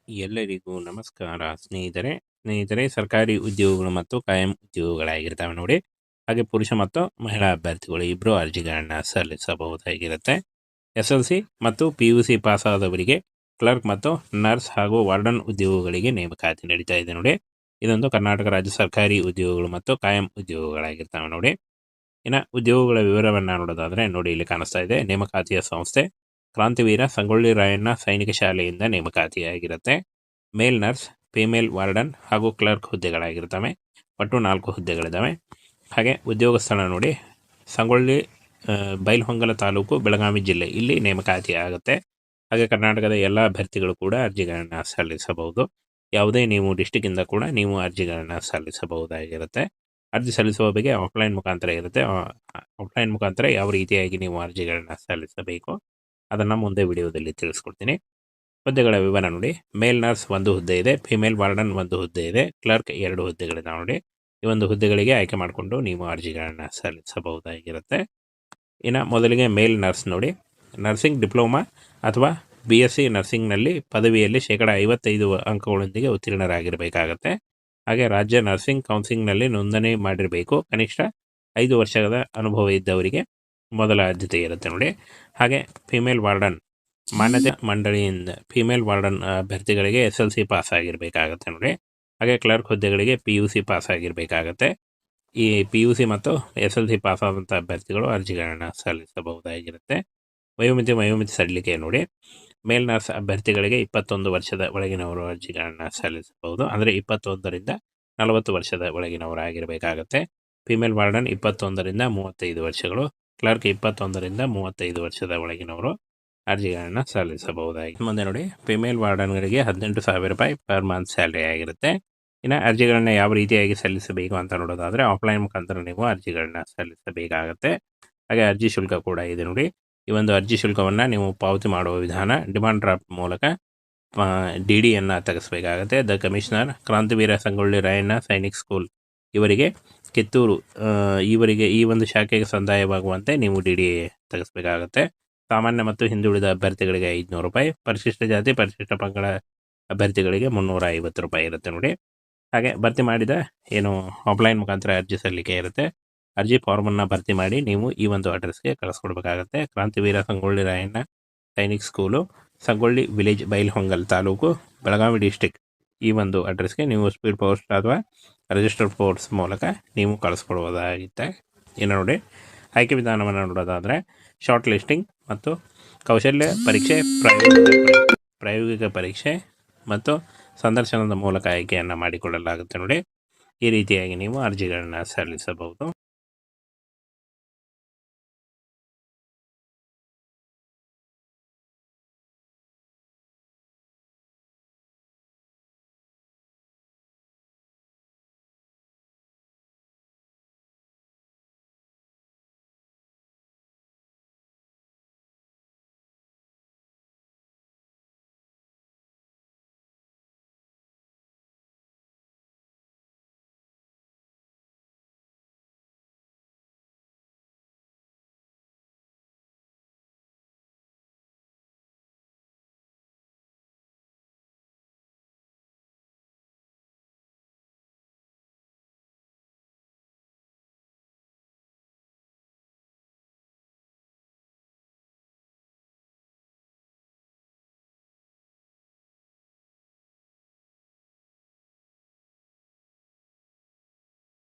ಎಲ್ಲರಿಗೂ ನಮಸ್ಕಾರ ಸ್ನೇಹಿತರೆ ಸರ್ಕಾರಿ ಉದ್ಯೋಗಗಳು ಮತ್ತು ಕಾಯಂ ಉದ್ಯೋಗಗಳಾಗಿರ್ತವೆ ನೋಡಿ. ಹಾಗೆ ಪುರುಷ ಮತ್ತು ಮಹಿಳಾ ಅಭ್ಯರ್ಥಿಗಳು ಇಬ್ಬರು ಅರ್ಜಿಗಳನ್ನ ಸಲ್ಲಿಸಬಹುದಾಗಿರುತ್ತೆ. SLC ಮತ್ತು PUC ಪಾಸ್ ಆದವರಿಗೆ ಕ್ಲರ್ಕ್ ಮತ್ತು ನರ್ಸ್ ಹಾಗೂ ವಾರ್ಡನ್ ಉದ್ಯೋಗಗಳಿಗೆ ನೇಮಕಾತಿ ನಡೀತಾ ಇದೆ ನೋಡಿ. ಇದೊಂದು ಕರ್ನಾಟಕ ರಾಜ್ಯ ಸರ್ಕಾರಿ ಉದ್ಯೋಗಗಳು ಮತ್ತು ಕಾಯಂ ಉದ್ಯೋಗಗಳಾಗಿರ್ತವೆ ನೋಡಿ. ಇನ್ನು ಉದ್ಯೋಗಗಳ ವಿವರವನ್ನು ನೋಡೋದಾದ್ರೆ ನೋಡಿ, ಇಲ್ಲಿ ಕಾಣಿಸ್ತಾ ಇದೆ. ನೇಮಕಾತಿಯ ಸಂಸ್ಥೆ ಕ್ರಾಂತಿವೀರ ಸಂಗೊಳ್ಳಿ ರಾಯಣ್ಣ ಸೈನಿಕ ಶಾಲೆಯಿಂದ ನೇಮಕಾತಿಯಾಗಿರುತ್ತೆ. ಮೇಲ್ ನರ್ಸ್, ಫಿಮೇಲ್ ವಾರ್ಡನ್ ಹಾಗೂ ಕ್ಲರ್ಕ್ ಹುದ್ದೆಗಳಾಗಿರ್ತವೆ. ಒಟ್ಟು 4 ಹುದ್ದೆಗಳಿದ್ದಾವೆ. ಹಾಗೆ ಉದ್ಯೋಗ ಸ್ಥಳ ನೋಡಿ, ಸಂಗೊಳ್ಳಿ ಬೈಲಹೊಂಗಲ ತಾಲೂಕು, ಬೆಳಗಾವಿ ಜಿಲ್ಲೆ, ಇಲ್ಲಿ ನೇಮಕಾತಿ ಆಗುತ್ತೆ. ಹಾಗೆ ಕರ್ನಾಟಕದ ಎಲ್ಲ ಅಭ್ಯರ್ಥಿಗಳು ಕೂಡ ಅರ್ಜಿಗಳನ್ನು ಸಲ್ಲಿಸಬಹುದು. ಯಾವುದೇ ನೀವು ಡಿಸ್ಟಿಕ್ಕಿಂದ ಕೂಡ ನೀವು ಅರ್ಜಿಗಳನ್ನು ಸಲ್ಲಿಸಬಹುದಾಗಿರುತ್ತೆ. ಅರ್ಜಿ ಸಲ್ಲಿಸುವ ಬಗ್ಗೆ ಆಫ್ಲೈನ್ ಮುಖಾಂತರ ಇರುತ್ತೆ. ಆಫ್ಲೈನ್ ಮುಖಾಂತರ ಯಾವ ರೀತಿಯಾಗಿ ನೀವು ಅರ್ಜಿಗಳನ್ನ ಸಲ್ಲಿಸಬೇಕು ಅದನ್ನು ಮುಂದೆ ವಿಡಿಯೋದಲ್ಲಿ ತಿಳಿಸ್ಕೊಡ್ತೀನಿ. ಹುದ್ದೆಗಳ ವಿವರ ನೋಡಿ, ಮೇಲ್ ನರ್ಸ್ 1 ಹುದ್ದೆ ಇದೆ, ಫಿಮೇಲ್ ವಾರ್ಡನ್ 1 ಹುದ್ದೆ ಇದೆ, ಕ್ಲರ್ಕ್ 2 ಹುದ್ದೆಗಳಿದಾವೆ ನೋಡಿ. ಈ ಒಂದು ಹುದ್ದೆಗಳಿಗೆ ಆಯ್ಕೆ ಮಾಡಿಕೊಂಡು ನೀವು ಅರ್ಜಿಗಳನ್ನು ಸಲ್ಲಿಸಬಹುದಾಗಿರುತ್ತೆ. ಇನ್ನು ಮೊದಲಿಗೆ ಮೇಲ್ ನರ್ಸ್ ನೋಡಿ, ನರ್ಸಿಂಗ್ ಡಿಪ್ಲೊಮಾ ಅಥವಾ BSc ನರ್ಸಿಂಗ್ನಲ್ಲಿ ಪದವಿಯಲ್ಲಿ 55% ಅಂಕಗಳೊಂದಿಗೆ ಉತ್ತೀರ್ಣರಾಗಿರಬೇಕಾಗತ್ತೆ. ಹಾಗೆ ರಾಜ್ಯ ನರ್ಸಿಂಗ್ ಕೌನ್ಸಿಲಿಂಗ್ನಲ್ಲಿ ನೋಂದಣಿ ಮಾಡಿರಬೇಕು. ಕನಿಷ್ಠ 5 ವರ್ಷದ ಅನುಭವ ಇದ್ದವರಿಗೆ ಮೊದಲ ಆದ್ಯತೆ ಇರುತ್ತೆ ನೋಡಿ. ಹಾಗೆ ಫಿಮೇಲ್ ವಾರ್ಡನ್ ಮಾನ್ಯತೆ ಮಂಡಳಿಯಿಂದ ಫಿಮೇಲ್ ವಾರ್ಡನ್ ಅಭ್ಯರ್ಥಿಗಳಿಗೆ SLC ಪಾಸ್ ಆಗಿರಬೇಕಾಗತ್ತೆ ನೋಡಿ. ಹಾಗೆ ಕ್ಲರ್ಕ್ ಹುದ್ದೆಗಳಿಗೆ PUC ಪಾಸ್ ಆಗಿರಬೇಕಾಗತ್ತೆ. ಈ PUC ಮತ್ತು SLC ಪಾಸ್ ಆದಂಥ ಅಭ್ಯರ್ಥಿಗಳು ಅರ್ಜಿಗಳನ್ನು ಸಲ್ಲಿಸಬಹುದಾಗಿರುತ್ತೆ. ವಯೋಮಿತಿ ಸಡಿಲಿಕೆ ನೋಡಿ, ಮೇಲ್ ನರ್ಸ್ ಅಭ್ಯರ್ಥಿಗಳಿಗೆ 21 ವರ್ಷದ ಒಳಗಿನವರು ಅರ್ಜಿಗಳನ್ನು ಸಲ್ಲಿಸಬಹುದು. ಅಂದರೆ 21ರಿಂದ 40 ವರ್ಷದ ಒಳಗಿನವರಾಗಿರಬೇಕಾಗತ್ತೆ. ಫಿಮೇಲ್ ವಾರ್ಡನ್ 21ರಿಂದ 35 ವರ್ಷಗಳು, ಕ್ಲರ್ಕ್ 21ರಿಂದ 35 ವರ್ಷದ ಒಳಗಿನವರು ಅರ್ಜಿಗಳನ್ನು ಸಲ್ಲಿಸಬಹುದಾಗಿ. ಮುಂದೆ ನೋಡಿ, ಫಿಮೇಲ್ ವಾರ್ಡನ್ಗಳಿಗೆ 18,000 ರೂಪಾಯಿ ಪರ್ ಮಂತ್ ಸ್ಯಾಲ್ರಿ ಆಗಿರುತ್ತೆ. ಇನ್ನು ಅರ್ಜಿಗಳನ್ನ ಯಾವ ರೀತಿಯಾಗಿ ಸಲ್ಲಿಸಬೇಕು ಅಂತ ನೋಡೋದಾದರೆ ಆಫ್ಲೈನ್ ಮುಖಾಂತರ ನೀವು ಅರ್ಜಿಗಳನ್ನ ಸಲ್ಲಿಸಬೇಕಾಗತ್ತೆ. ಹಾಗೆ ಅರ್ಜಿ ಶುಲ್ಕ ಕೂಡ ಇದೆ ನೋಡಿ. ಈ ಒಂದು ಅರ್ಜಿ ಶುಲ್ಕವನ್ನು ನೀವು ಪಾವತಿ ಮಾಡುವ ವಿಧಾನ ಡಿಮಾಂಡ್ ಡ್ರಾಫ್ಟ್ ಮೂಲಕ DDಯನ್ನು ತೆಗೆಸಬೇಕಾಗತ್ತೆ. ದ ಕಮಿಷನರ್, ಕ್ರಾಂತಿವೀರ ಸಂಗೊಳ್ಳಿ ರಾಯಣ್ಣ ಸೈನಿಕ್ ಸ್ಕೂಲ್ ಇವರಿಗೆ, ಕಿತ್ತೂರು ಇವರಿಗೆ ಈ ಒಂದು ಶಾಖೆಗೆ ಸಂದಾಯವಾಗುವಂತೆ ನೀವು DD ತೆಗೆಸಬೇಕಾಗತ್ತೆ. ಸಾಮಾನ್ಯ ಮತ್ತು ಹಿಂದುಳಿದ ಅಭ್ಯರ್ಥಿಗಳಿಗೆ 500 ರೂಪಾಯಿ, ಪರಿಶಿಷ್ಟ ಜಾತಿ ಪರಿಶಿಷ್ಟ ಪಂಗಡ ಅಭ್ಯರ್ಥಿಗಳಿಗೆ 350 ರೂಪಾಯಿ ಇರುತ್ತೆ ನೋಡಿ. ಹಾಗೆ ಭರ್ತಿ ಮಾಡಿದ ಏನು ಆಫ್ಲೈನ್ ಮುಖಾಂತರ ಅರ್ಜಿ ಸಲ್ಲಿಕೆ ಇರುತ್ತೆ. ಅರ್ಜಿ ಫಾರ್ಮನ್ನು ಭರ್ತಿ ಮಾಡಿ ನೀವು ಈ ಒಂದು ಅಡ್ರೆಸ್ಗೆ ಕಳಿಸ್ಕೊಡ್ಬೇಕಾಗತ್ತೆ. ಕ್ರಾಂತಿವೀರ Sangolli Rayanna Sainik school, Sangolli village, Bailhongal taluk, Belagavi district, ಈ ಒಂದು ಅಡ್ರೆಸ್ಗೆ ನೀವು ಸ್ಪೀಡ್ ಪೋಸ್ಟ್ ಅಥವಾ ರಿಜಿಸ್ಟರ್ಡ್ ಪೋಸ್ಟ್ ಮೂಲಕ ನೀವು ಕಳಿಸ್ಕೊಡ್ಬೋದಾಗಿತ್ತೆ. ಇನ್ನು ನೋಡಿ, ಆಯ್ಕೆ ವಿಧಾನವನ್ನು ನೋಡೋದಾದರೆ ಶಾರ್ಟ್ ಲಿಸ್ಟಿಂಗ್ ಮತ್ತು ಕೌಶಲ್ಯ ಪರೀಕ್ಷೆ, ಪ್ರಾಯೋಗಿಕ ಪರೀಕ್ಷೆ ಮತ್ತು ಸಂದರ್ಶನದ ಮೂಲಕ ಆಯ್ಕೆಯನ್ನು ಮಾಡಿಕೊಳ್ಳಲಾಗುತ್ತೆ ನೋಡಿ. ಈ ರೀತಿಯಾಗಿ ನೀವು ಅರ್ಜಿಗಳನ್ನು ಸಲ್ಲಿಸಬಹುದು.